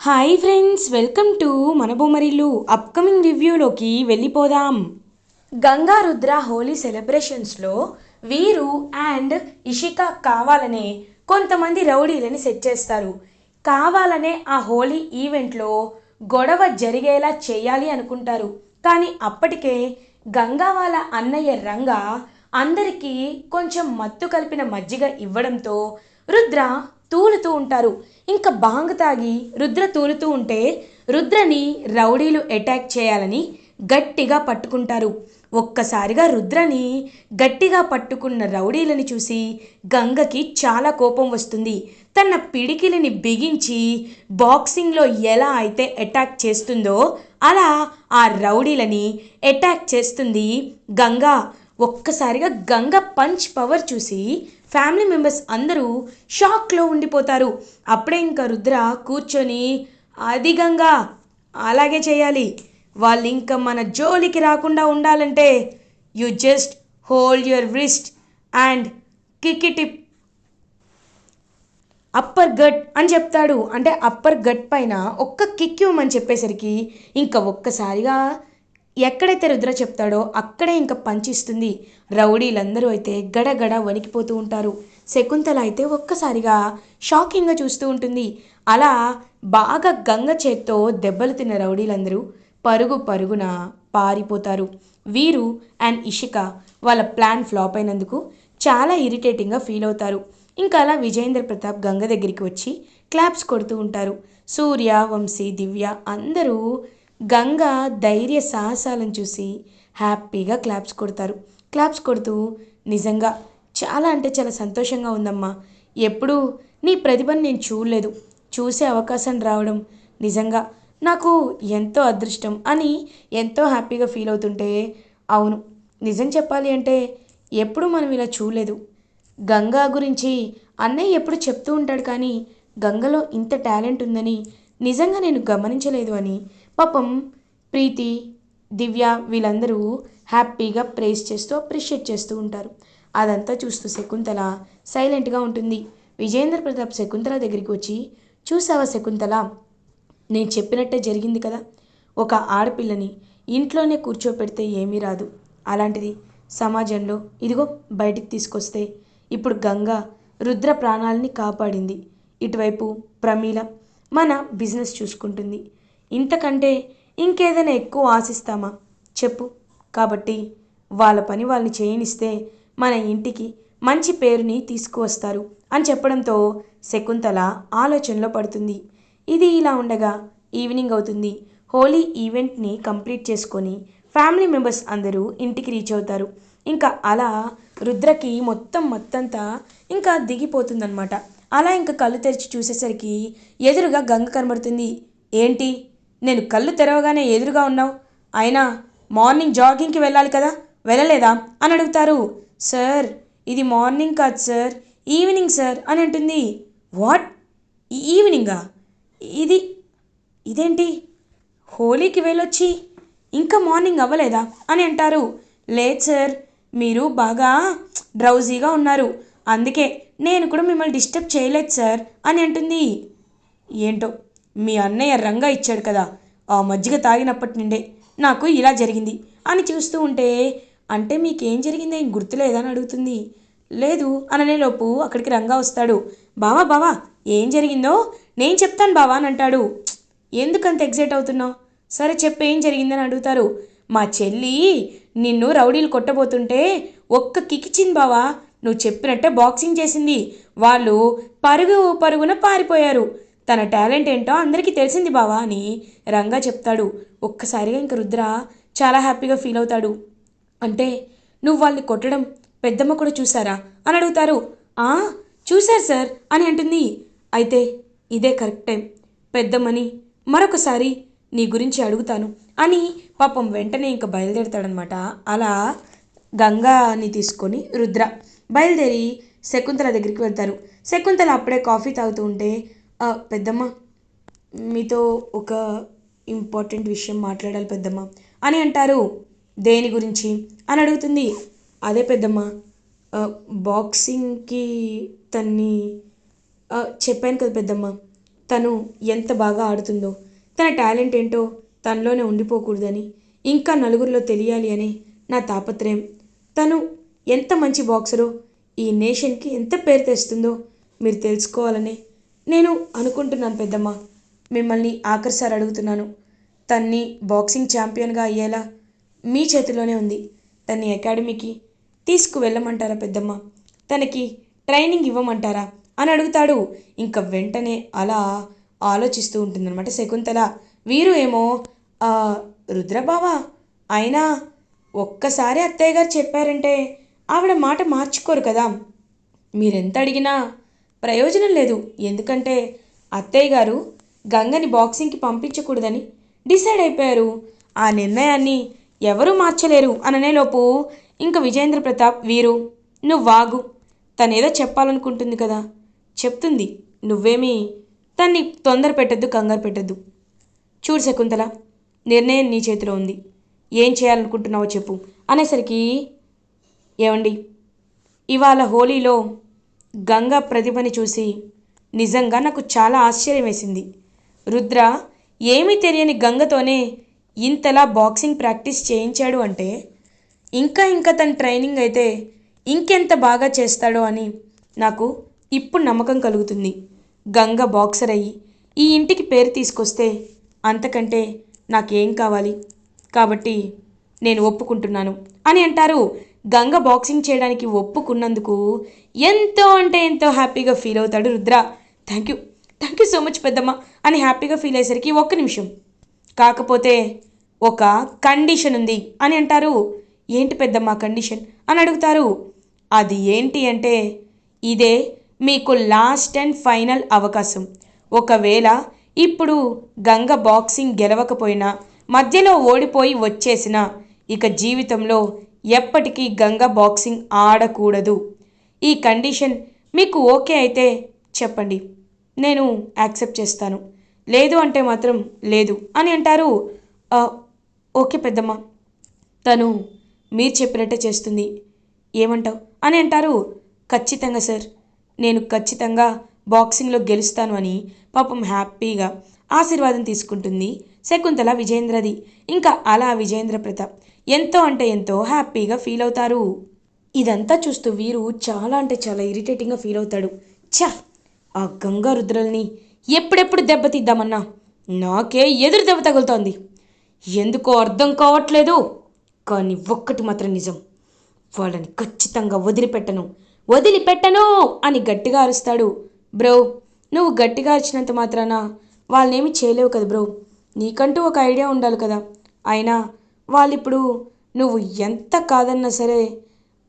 Hi friends, welcome to మన Bommarillu. Upcoming రివ్యూలోకి వెళ్ళిపోదాం. గంగా రుద్ర హోలీ సెలబ్రేషన్స్లో వీరు అండ్ ఇషిక కావాలనే కొంతమంది రౌడీలని సెట్ చేస్తారు. కావాలనే ఆ హోలీ ఈవెంట్లో గొడవ జరిగేలా చేయాలి అనుకుంటారు. కానీ అప్పటికే గంగా వాళ్ళ అన్నయ్య రంగా అందరికీ కొంచెం మత్తు కలిపిన మజ్జిగ ఇవ్వడంతో రుద్ర తూలుతూ ఉంటారు. ఇంకా బాంగ్ తాగి రుద్ర తూలుతూ ఉంటే రుద్రని రౌడీలు అటాక్ చేయాలని గట్టిగా పట్టుకుంటారు. ఒక్కసారిగా రుద్రని గట్టిగా పట్టుకున్న రౌడీలని చూసి గంగకి చాలా కోపం వస్తుంది. తన పిడికిలిని బిగించి బాక్సింగ్లో ఎలా అయితే అటాక్ చేస్తుందో అలా ఆ రౌడీలని అటాక్ చేస్తుంది గంగా. ఒక్కసారిగా గంగ పంచ్ పవర్ చూసి ఫ్యామిలీ మెంబర్స్ అందరూ షాక్లో ఉండిపోతారు. అప్పుడే ఇంకా రుద్ర కూర్చొని, అది గంగా అలాగే చేయాలి, వాళ్ళు ఇంకా మన జోలికి రాకుండా ఉండాలంటే you just hold your wrist and kick it upper gut అని చెప్తాడు. అంటే అప్పర్ గట్ పైన ఒక్క కిక్ ఇవ్వమని చెప్పేసరికి ఇంకా ఒక్కసారిగా ఎక్కడైతే రుద్ర చెప్తాడో అక్కడే ఇంకా పంచిస్తుంది. రౌడీలందరూ అయితే గడగడ వణికిపోతూ ఉంటారు. శకుంతల అయితే ఒక్కసారిగా షాకింగ్గా చూస్తూ ఉంటుంది. అలా బాగా గంగ చేత్తో దెబ్బలు తిన్న రౌడీలందరూ పరుగు పరుగున పారిపోతారు. వీరు అండ్ ఇషిక వాళ్ళ ప్లాన్ ఫ్లాప్ అయినందుకు చాలా ఇరిటేటింగ్గా ఫీల్ అవుతారు. ఇంకా అలా విజయేంద్ర ప్రతాప్ గంగ దగ్గరికి వచ్చి క్లాప్స్ కొడుతూ ఉంటారు. సూర్య, వంశీ, దివ్య అందరూ గంగ ధైర్య సాహసాలను చూసి హ్యాపీగా క్లాప్స్ కొడతారు. క్లాప్స్ కొడుతూ, నిజంగా చాలా అంటే చాలా సంతోషంగా ఉందమ్మా, ఎప్పుడూ నీ ప్రతిభను నేను చూడలేదు, చూసే అవకాశం రావడం నిజంగా నాకు ఎంతో అదృష్టం అని ఎంతో హ్యాపీగా ఫీల్ అవుతుంటే, అవును, నిజం చెప్పాలి అంటే ఎప్పుడు మనం ఇలా చూడలేదు. గంగా గురించి అన్నయ్య ఎప్పుడు చెప్తూ ఉంటాడు కానీ గంగలో ఇంత టాలెంట్ ఉందని నిజంగా నేను గమనించలేదు అని పాపం ప్రీతి, దివ్య వీళ్ళందరూ హ్యాపీగా ప్రేస్ చేస్తూ అప్రిషియేట్ చేస్తూ ఉంటారు. అదంతా చూస్తూ శకుంతల సైలెంట్గా ఉంటుంది. విజయేంద్ర ప్రతాప్ శకుంతల దగ్గరికి వచ్చి, చూసావా శకుంతల, నేను చెప్పినట్టే జరిగింది కదా, ఒక ఆడపిల్లని ఇంట్లోనే కూర్చోపెడితే ఏమీ రాదు, అలాంటిది సమాజంలో ఇదిగో బయటికి తీసుకొస్తే ఇప్పుడు గంగ రుద్ర ప్రాణాలని కాపాడింది, ఇటువైపు ప్రమీల మన బిజినెస్ చూసుకుంటుంది, ఇంతకంటే ఇంకేదైనా ఎక్కువ ఆశిస్తామా చెప్పు. కాబట్టి వాళ్ళ పని వాళ్ళని చేయనిస్తే మన ఇంటికి మంచి పేరుని తీసుకువస్తారు అని చెప్పడంతో శకుంతల ఆలోచనలో పడుతుంది. ఇది ఇలా ఉండగా ఈవినింగ్ అవుతుంది. హోలీ ఈవెంట్ని కంప్లీట్ చేసుకొని ఫ్యామిలీ మెంబర్స్ అందరూ ఇంటికి రీచ్ అవుతారు. ఇంకా అలా రుద్రకి మొత్తం మత్తంతా ఇంకా దిగిపోతుందనమాట. అలా ఇంకా కళ్ళు తెరిచి చూసేసరికి ఎదురుగా గంగ కనబడుతుంది. ఏంటి, నేను కళ్ళు తెరవగానే ఎదురుగా ఉన్నావు, అయినా మార్నింగ్ జాగింగ్కి వెళ్ళాలి కదా, వెళ్ళలేదా అని అడుగుతారు. సార్, ఇది మార్నింగ్ కాదు సార్, ఈవినింగ్ సార్ అని అంటుంది. వాట్, ఈవినింగా, ఇది ఇదేంటి, హోలీకి వెళ్ళొచ్చి ఇంకా మార్నింగ్ అవ్వలేదా అని అంటారు. లేదు సార్, మీరు బాగా డ్రౌజీగా ఉన్నారు, అందుకే నేను కూడా మిమ్మల్ని డిస్టర్బ్ చేయలేదు సార్ అని అంటుంది. ఏంటో, మీ అన్నయ్య రంగా ఇచ్చాడు కదా, ఆ మజ్జిగ తాగినప్పటి నుండే నాకు ఇలా జరిగింది అని చూస్తూ ఉంటే, అంటే మీకేం జరిగిందో ఏం గుర్తులేదని అడుగుతుంది. లేదు అననేలోపు అక్కడికి రంగా వస్తాడు. బావా బావా, ఏం జరిగిందో నేను చెప్తాను బావా అని అంటాడు. ఎందుకంత ఎగ్జైట్ అవుతున్నావు, సరే చెప్పు ఏం జరిగిందని అడుగుతారు. మా చెల్లి నిన్ను రౌడీలు కొట్టబోతుంటే ఒక్క కికిచింది బావా, నువ్వు చెప్పినట్టే బాక్సింగ్ చేసింది, వాళ్ళు పరుగు పరుగున పారిపోయారు, తన టాలెంట్ ఏంటో అందరికీ తెలిసింది బావా అని రంగా చెప్తాడు. ఒక్కసారిగా ఇంక రుద్ర చాలా హ్యాపీగా ఫీల్ అవుతాడు. అంటే నువ్వు వాళ్ళని కొట్టడం పెద్దమ్మ కూడా చూసారా అని అడుగుతారు. ఆ, చూశారు సార్ అని అంటుంది. అయితే ఇదే కరెక్ట్ టైం, పెద్దమ్మని మరొకసారి నీ గురించి అడుగుతాను అని పాపం వెంటనే ఇంకా బయలుదేరుతాడనమాట. అలా గంగాని తీసుకొని రుద్ర బయలుదేరి శకుంతల దగ్గరికి వెళ్తారు. శకుంతల అప్పుడే కాఫీ తాగుతూ ఉంటే, పెద్దమ్మ, మీతో ఒక ఇంపార్టెంట్ విషయం మాట్లాడాలి పెద్దమ్మ అని అంటారు. దేని గురించి అని అడుగుతుంది. అదే పెద్దమ్మ, బాక్సింగ్కి తన్ని చెప్పాను కదా పెద్దమ్మ, తను ఎంత బాగా ఆడుతుందో, తన టాలెంట్ ఏంటో తనలోనే ఉండిపోకూడదని, ఇంకా నలుగురిలో తెలియాలి అని నా తాపత్రయం. తను ఎంత మంచి బాక్సరో, ఈ నేషన్కి ఎంత పేరు తెస్తుందో మీరు తెలుసుకోవాలని నేను అనుకుంటున్నాను పెద్దమ్మ. మిమ్మల్ని ఆఖరిసారి అడుగుతున్నాను. తన్ని బాక్సింగ్ ఛాంపియన్గా అయ్యేలా మీ చేతిలోనే ఉంది. తన్ని అకాడమీకి తీసుకువెళ్ళమంటారా పెద్దమ్మ? తనకి ట్రైనింగ్ ఇవ్వమంటారా అని అడుగుతాడు. ఇంకా వెంటనే అలా ఆలోచిస్తూ ఉంటుందన్నమాట శకుంతల. వీరు ఏమో "ఆ, రుద్రబావా, అయినా ఒక్కసారి అత్తయ్య గారు చెప్పారంటే ఆవిడ మాట మార్చుకోరు కదా. మీరెంత అడిగినా ప్రయోజనం లేదు. ఎందుకంటే అత్తయ్య గారు గంగని బాక్సింగ్కి పంపించకూడదని డిసైడ్ అయిపోయారు. ఆ నిర్ణయాన్ని ఎవరూ మార్చలేరు" అననేలోపు ఇంక విజేంద్ర ప్రతాప్, వీరు నువ్వాగు, తనేదో చెప్పాలనుకుంటుంది కదా, చెప్తుంది. నువ్వేమీ తన్ని తొందర పెట్టద్దు, కంగారు పెట్టద్దు. చూడు శకుంతల, నిర్ణయం నీ చేతిలో ఉంది. ఏం చేయాలనుకుంటున్నావో చెప్పు అనేసరికి, ఏమండి, ఇవాళ హోలీలో గంగా ప్రతిభని చూసి నిజంగా నాకు చాలా ఆశ్చర్యం వేసింది. రుద్ర ఏమీ తెలియని గంగతోనే ఇంతలా బాక్సింగ్ ప్రాక్టీస్ చేయించాడు అంటే ఇంకా తన ట్రైనింగ్ అయితే ఇంకెంత బాగా చేస్తాడో అని నాకు ఇప్పుడు నమ్మకం కలుగుతుంది. గంగ బాక్సర్ అయ్యి ఈ ఇంటికి పేరు తీసుకొస్తే అంతకంటే నాకేం కావాలి? కాబట్టి నేను ఒప్పుకుంటున్నాను అని అంటారు. గంగ బాక్సింగ్ చేయడానికి ఒప్పుకున్నందుకు ఎంతో అంటే ఎంతో హ్యాపీగా ఫీల్ అవుతాడు Rudra. Thank you, thank you so much పెద్దమ్మ అని హ్యాపీగా ఫీల్ అయ్యేసరికి, ఒక్క నిమిషం, కాకపోతే ఒక కండిషన్ ఉంది అని అంటారు. ఏంటి పెద్దమ్మ కండిషన్ అని అడుగుతారు. అది ఏంటి అంటే, ఇదే మీకు లాస్ట్ అండ్ ఫైనల్ అవకాశం. ఒకవేళ ఇప్పుడు గంగ బాక్సింగ్ గెలవకపోయినా, మధ్యలో ఓడిపోయి వచ్చేసినా, ఇక జీవితంలో ఎప్పటికీ గంగ బాక్సింగ్ ఆడకూడదు. ఈ కండిషన్ మీకు ఓకే అయితే చెప్పండి, నేను యాక్సెప్ట్ చేస్తాను. లేదు అంటే మాత్రం లేదు అని అంటారు. ఓకే పెద్దమ్మ, తను మీరు చెప్పినట్టే చేస్తుంది. ఏమంటావు అని అంటారు. ఖచ్చితంగా సార్, నేను ఖచ్చితంగా బాక్సింగ్లో గెలుస్తాను అని పాపం హ్యాపీగా ఆశీర్వాదం తీసుకుంటుంది శకుంతల విజేంద్రది. ఇంకా అలా విజేంద్ర ప్రతాప్ ఎంతో అంటే ఎంతో హ్యాపీగా ఫీల్ అవుతారు. ఇదంతా చూస్తూ వీరు చాలా అంటే చాలా ఇరిటేటింగ్గా ఫీల్ అవుతాడు. ఛా, ఆ గంగా రుద్రల్ని ఎప్పుడెప్పుడు దెబ్బతీద్దామన్నా నాకే ఎదురు దెబ్బ తగులుతోంది. ఎందుకో అర్థం కావట్లేదు. కానీ ఒక్కటి మాత్రం నిజం, వాళ్ళని ఖచ్చితంగా వదిలిపెట్టను అని గట్టిగా అరుస్తాడు. బ్రో, నువ్వు గట్టిగా అరిచినంత మాత్రాన వాళ్ళనేమి చేయలేవు కదా బ్రో. నీకంటూ ఒక ఐడియా ఉండాలి కదా. అయినా వాళ్ళిప్పుడు నువ్వు ఎంత కాదన్నా సరే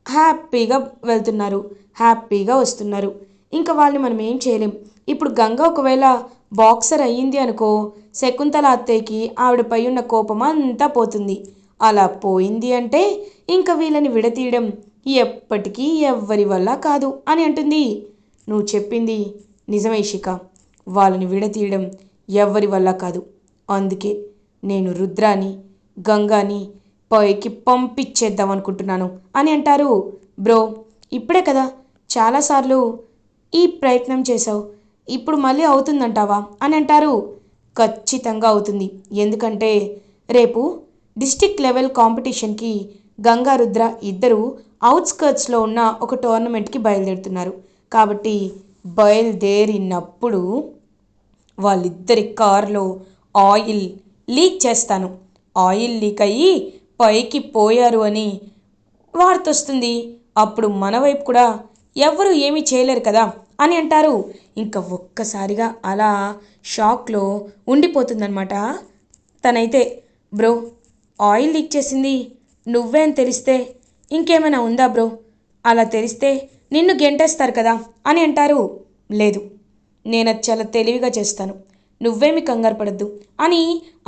హ్యాపీగా వెళ్తున్నారు, హ్యాపీగా వస్తున్నారు. ఇంకా వాళ్ళని మనం ఏం చేయలేం. ఇప్పుడు గంగ ఒకవేళ బాక్సర్ అయ్యింది అనుకో, శకుంతల అత్తయ్యకి ఆవిడపై ఉన్న కోపం అంతా పోతుంది. అలా పోయింది అంటే ఇంకా వీళ్ళని విడతీయడం ఎప్పటికీ ఎవ్వరి వల్ల కాదు అని అంటుంది. నువ్వు చెప్పింది నిజమే ఇషిక, వాళ్ళని విడతీయడం ఎవ్వరి వల్ల కాదు. అందుకే నేను రుద్రాని గంగాని పైకి పంపించేద్దాం అనుకుంటున్నాను అని అంటారు. బ్రో, ఇప్పుడే కదా చాలాసార్లు ఈ ప్రయత్నం చేశావు, ఇప్పుడు మళ్ళీ అవుతుందంటావా అని అంటారు. ఖచ్చితంగా అవుతుంది. ఎందుకంటే రేపు డిస్టిక్ లెవెల్ కాంపిటీషన్కి గంగా రుద్ర ఇద్దరు అవుట్స్కర్ట్స్లో ఉన్న ఒక టోర్నమెంట్కి బయలుదేరుతున్నారు. కాబట్టి బయలుదేరినప్పుడు వాళ్ళిద్దరి కార్లో ఆయిల్ లీక్ చేస్తాను. ఆయిల్ లీక్ అయ్యి పైకి పోయారు అని వార్త వస్తుంది. అప్పుడు మన వైపు కూడా ఎవరు ఏమీ చేయలేరు కదా అని అంటారు. ఇంకా ఒక్కసారిగా అలా షాక్లో ఉండిపోతుందన్నమాట తనైతే. బ్రో, ఆయిల్ లీక్ చేసింది నువ్వే అని తెలిస్తే ఇంకేమైనా ఉందా బ్రో? అలా తెలిస్తే నిన్ను గెంటేస్తారు కదా అని అంటారు. లేదు, నేను అది చాలా తెలివిగా చేస్తాను, నువ్వేమి కంగారు పడద్దు అని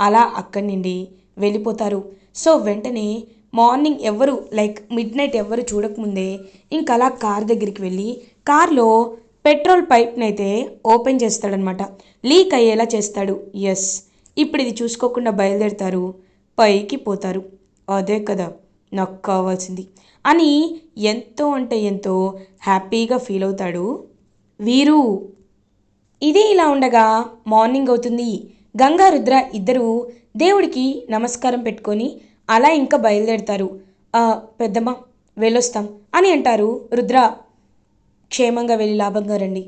అలా అక్కడి నుండి వెళ్ళిపోతారు. సో వెంటనే మార్నింగ్ ఎవరు మిడ్ నైట్ ఎవరు చూడకముందే ఇంకా అలా కార్ దగ్గరికి వెళ్ళి కార్లో పెట్రోల్ పైప్ని అయితే ఓపెన్ చేస్తాడనమాట. లీక్ అయ్యేలా చేస్తాడు. ఎస్, ఇప్పుడు ఇది చూసుకోకుండా బయలుదేరుతారు, పైకి పోతారు. అదే కదా నాకు కావాల్సింది అని ఎంతో అంటే ఎంతో హ్యాపీగా ఫీల్ అవుతాడు వీరు. ఇదే ఇలా ఉండగా మార్నింగ్ అవుతుంది. గంగా రుద్ర ఇద్దరూ దేవుడికి నమస్కారం పెట్టుకొని అలా ఇంకా బయలుదేరుతారు. "ఆ, పెద్దమ్మ వెళ్ళొస్తాం" అని అంటారు. రుద్ర, క్షేమంగా వెళ్ళి లాభంగా రండి.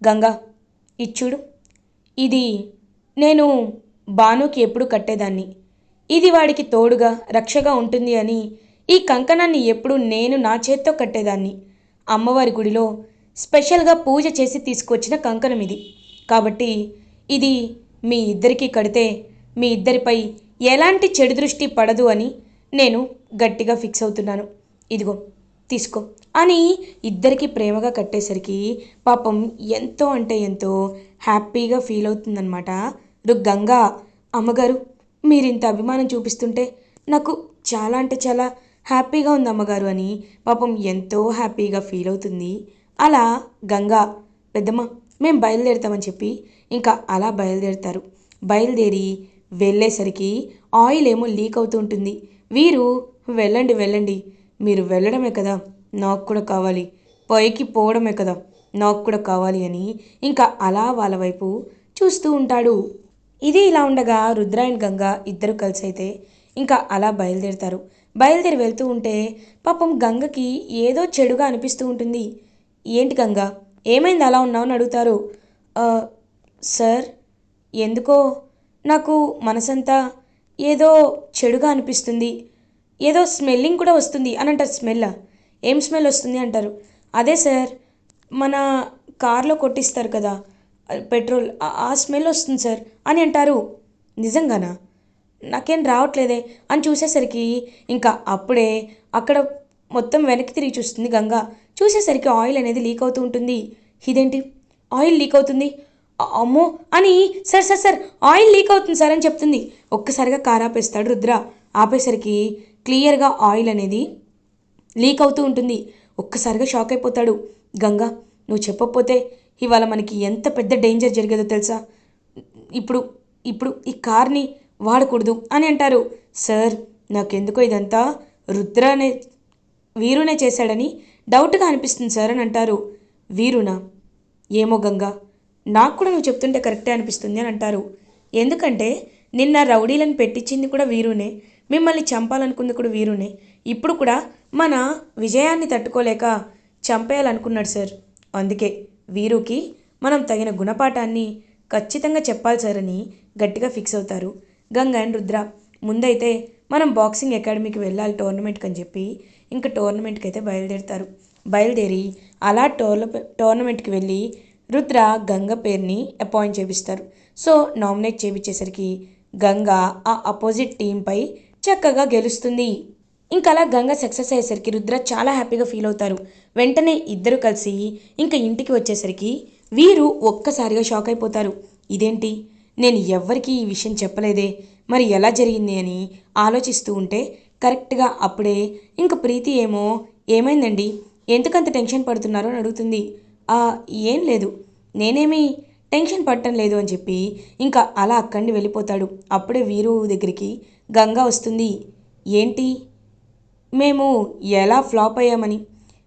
గంగా, ఇచ్చుడు, ఇది నేను భానుకి ఎప్పుడు కట్టేదాన్ని. ఇది వాడికి తోడుగా రక్షగా ఉంటుంది అని ఈ కంకణాన్ని ఎప్పుడు నేను నా చేత్తో కట్టేదాన్ని. అమ్మవారి గుడిలో స్పెషల్గా పూజ చేసి తీసుకొచ్చిన కంకణం ఇది. కాబట్టి ఇది మీ ఇద్దరికీ కడితే మీ ఇద్దరిపై ఎలాంటి చెడు దృష్టి పడదు అని నేను గట్టిగా ఫిక్స్ అవుతున్నాను. ఇదిగో తీసుకో అని ఇద్దరికీ ప్రేమగా కట్టేసరికి పాపం ఎంతో అంటే ఎంతో హ్యాపీగా ఫీల్ అవుతుందన్నమాట గంగా. అమ్మగారు, మీరింత అభిమానం చూపిస్తుంటే నాకు చాలా అంటే చాలా హ్యాపీగా ఉంది అమ్మగారు అని పాపం ఎంతో హ్యాపీగా ఫీల్ అవుతుంది. అలా గంగా, పెద్దమ్మ మేము బయలుదేరుతామని చెప్పి ఇంకా అలా బయలుదేరుతారు. బయలుదేరి వెళ్ళేసరికి ఆయిల్ ఏమో లీక్ అవుతూ ఉంటుంది. వీరు, వెళ్ళండి వెళ్ళండి, మీరు వెళ్ళడమే కదా నాకు కూడా కావాలి, పైకి పోవడమే కదా నాకు కూడా కావాలి అని ఇంకా అలా వాళ్ళ వైపు చూస్తూ ఉంటాడు. ఇది ఇలా ఉండగా రుద్ర అండ్ గంగ ఇద్దరు కలిసి అయితే ఇంకా అలా బయలుదేరుతారు. బయలుదేరి వెళ్తూ ఉంటే పాపం గంగకి ఏదో చెడుగా అనిపిస్తూ ఉంటుంది. ఏంటి గంగ, ఏమైంది అలా ఉన్నావు అని అడుగుతారు. "ఆ, సార్, ఎందుకో నాకు మనసంతా ఏదో చెడుగా అనిపిస్తుంది, ఏదో స్మెల్లింగ్ కూడా వస్తుంది" అని అంటారు. స్మెల్? ఏం స్మెల్ వస్తుంది అంటారు. అదే సార్, మన కార్లో కొట్టిస్తారు కదా పెట్రోల్, ఆ స్మెల్ వస్తుంది సార్ అని అంటారు. నిజంగానా? నాకేం రావట్లేదే అని చూసేసరికి ఇంకా అప్పుడే అక్కడ మొత్తం వెనక్కి తిరిగి చూస్తుంది గంగ. చూసేసరికి ఆయిల్ అనేది లీక్ అవుతూ ఉంటుంది. ఇదేంటి, ఆయిల్ లీక్ అవుతుంది, అమ్మో అని, sir sir sir oil leak అవుతుంది సార్ అని చెప్తుంది. ఒక్కసారిగా కార్ ఆపేస్తాడు రుద్ర. ఆపేసరికి క్లియర్గా ఆయిల్ అనేది లీక్ అవుతూ ఉంటుంది. ఒక్కసారిగా షాక్ అయిపోతాడు. గంగా, నువ్వు చెప్పకపోతే ఇవాళ మనకి ఎంత పెద్ద డేంజర్ జరిగేదో తెలుసా? ఇప్పుడు ఇప్పుడు ఈ కార్ని వాడకూడదు అని అంటారు. సార్, నాకెందుకో ఇదంతా రుద్రనే వీరునే చేశాడని డౌట్గా అనిపిస్తుంది సార్ అని అంటారు. వీరునా? ఏమో గంగా, నాకు కూడా నువ్వు చెప్తుంటే కరెక్టే అనిపిస్తుంది అని అంటారు. ఎందుకంటే నిన్న రౌడీలను పెట్టించింది కూడా వీరునే, మిమ్మల్ని చంపాలనుకుంది కూడా వీరునే, ఇప్పుడు కూడా మన విజయాన్ని తట్టుకోలేక చంపేయాలనుకున్నాడు సార్. అందుకే వీరుకి మనం తగిన గుణపాఠాన్ని ఖచ్చితంగా చెప్పాలి సార్ అని గట్టిగా ఫిక్స్ అవుతారు గంగా అండ్ రుద్ర. ముందైతే మనం బాక్సింగ్ అకాడమీకి వెళ్ళాలి టోర్నమెంట్కి అని చెప్పి ఇంకా టోర్నమెంట్కి అయితే బయలుదేరుతారు. బయలుదేరి అలా టోర్నమెంట్కి వెళ్ళి రుద్ర గంగ పేరుని అపాయింట్ చేపిస్తారు. సో నామినేట్ చేపించేసరికి గంగ ఆ అపోజిట్ టీంపై చక్కగా గెలుస్తుంది. ఇంకా అలా గంగ సక్సెస్ అయ్యేసరికి రుద్ర చాలా హ్యాపీగా ఫీల్ అవుతారు. వెంటనే ఇద్దరు కలిసి ఇంకా ఇంటికి వచ్చేసరికి వీరు ఒక్కసారిగా షాక్ అయిపోతారు. ఇదేంటి, నేను ఎవ్వరికీ ఈ విషయం చెప్పలేదే, మరి ఎలా జరిగింది అని ఆలోచిస్తూ ఉంటే కరెక్ట్గా అప్పుడే ఇంక ప్రీతి ఏమో, ఏమైందండి, ఎందుకంత టెన్షన్ పడుతున్నారో అని అడుగుతుంది. "ఆ, ఏం లేదు, నేనేమీ టెన్షన్ పడటం లేదు" అని చెప్పి ఇంకా అలా అక్కడిని వెళ్ళిపోతాడు. అప్పుడే వీరు దగ్గరికి గంగా వస్తుంది. ఏంటి, మేము ఎలా ఫ్లాప్ అయ్యామని,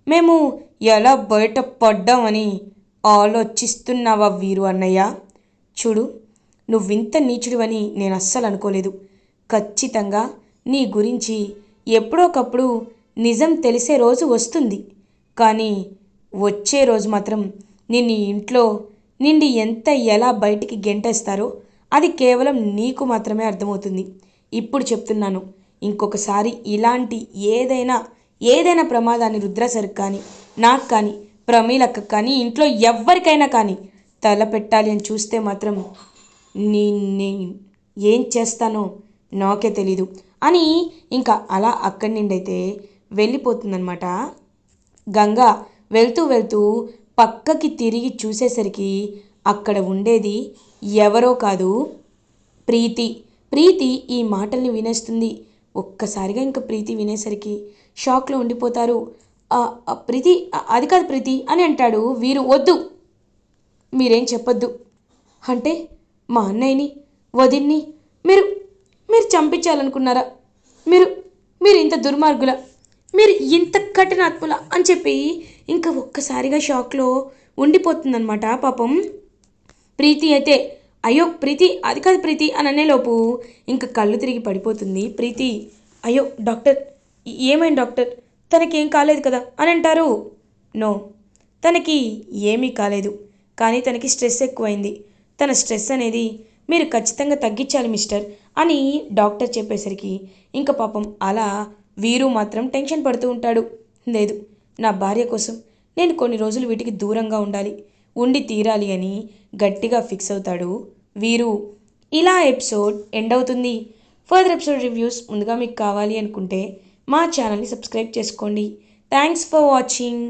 మేము ఎలా బయట పడ్డామని ఆలోచిస్తున్నావా వీరు అన్నయ్య? చూడు, నువ్వింత నీచుడివని నేను అస్సలు అనుకోలేదు. ఖచ్చితంగా నీ గురించి ఎప్పుడోకప్పుడు నిజం తెలిసే రోజు వస్తుంది. కానీ వచ్చే రోజు మాత్రం నిన్ను ఇంట్లో నిండి ఎంత ఎలా బయటికి గెంటేస్తారో అది కేవలం నీకు మాత్రమే అర్థమవుతుంది. ఇప్పుడు చెప్తున్నాను, ఇంకొకసారి ఇలాంటి ఏదైనా ఏదైనా ప్రమాదాన్ని రుద్ర సరికి కానీ, నాకు కానీ, ప్రమీలక్క కానీ, ఇంట్లో ఎవ్వరికైనా కానీ తల పెట్టాలి అని చూస్తే మాత్రం నీ ఏం చేస్తానో నాకే తెలీదు అని ఇంకా అలా అక్కడి నుండి అయితే వెళ్ళిపోతుందనమాట గంగా. వెళ్తూ వెళ్తూ పక్కకి తిరిగి చూసేసరికి అక్కడ ఉండేది ఎవరో కాదు, ప్రీతి. ప్రీతి ఈ మాటల్ని వినేస్తుంది. ఒక్కసారిగా ఇంకా ప్రీతి వినేసరికి షాక్లో ఉండిపోతారు. ప్రీతి, అది కాదు ప్రీతి అని అంటాడు వీరు. వద్దు, మీరేం చెప్పొద్దు. అంటే మా అన్నయ్యని, వదిన్ని మీరు మీరు చంపించాలనుకున్నారా? మీరు మీరు ఇంత దుర్మార్గుల, మీరు ఇంత కఠినాత్ముల అని చెప్పి ఇంకా ఒక్కసారిగా షాక్లో ఉండిపోతుందన్నమాట పాపం ప్రీతి అయితే అయ్యో ప్రీతి అది కాదు ప్రీతి అని అనేలోపు ఇంక కళ్ళు తిరిగి పడిపోతుంది ప్రీతి. అయ్యో డాక్టర్ ఏమైంది డాక్టర్, తనకేం కాలేదు కదా అని అంటారు. నో, తనకి ఏమీ కాలేదు, కానీ తనకి స్ట్రెస్ ఎక్కువైంది. తన స్ట్రెస్ అనేది మీరు ఖచ్చితంగా తగ్గించాలి మిస్టర్ అని డాక్టర్ చెప్పేసరికి ఇంక పాపం అలా వీరు మాత్రం టెన్షన్ పడుతూ ఉంటాడు. లేదు, నా భార్య కోసం నేను కొన్ని రోజులు వీటికి దూరంగా ఉండి తీరాలి అని గట్టిగా ఫిక్స్ అవుతాడు వీరు. ఇలా ఎపిసోడ్ ఎండ్ అవుతుంది. ఫర్దర్ ఎపిసోడ్ రివ్యూస్ ముందుగా మీకు కావాలి అనుకుంటే మా ఛానల్ని సబ్స్క్రైబ్ చేసుకోండి. Thanks for watching.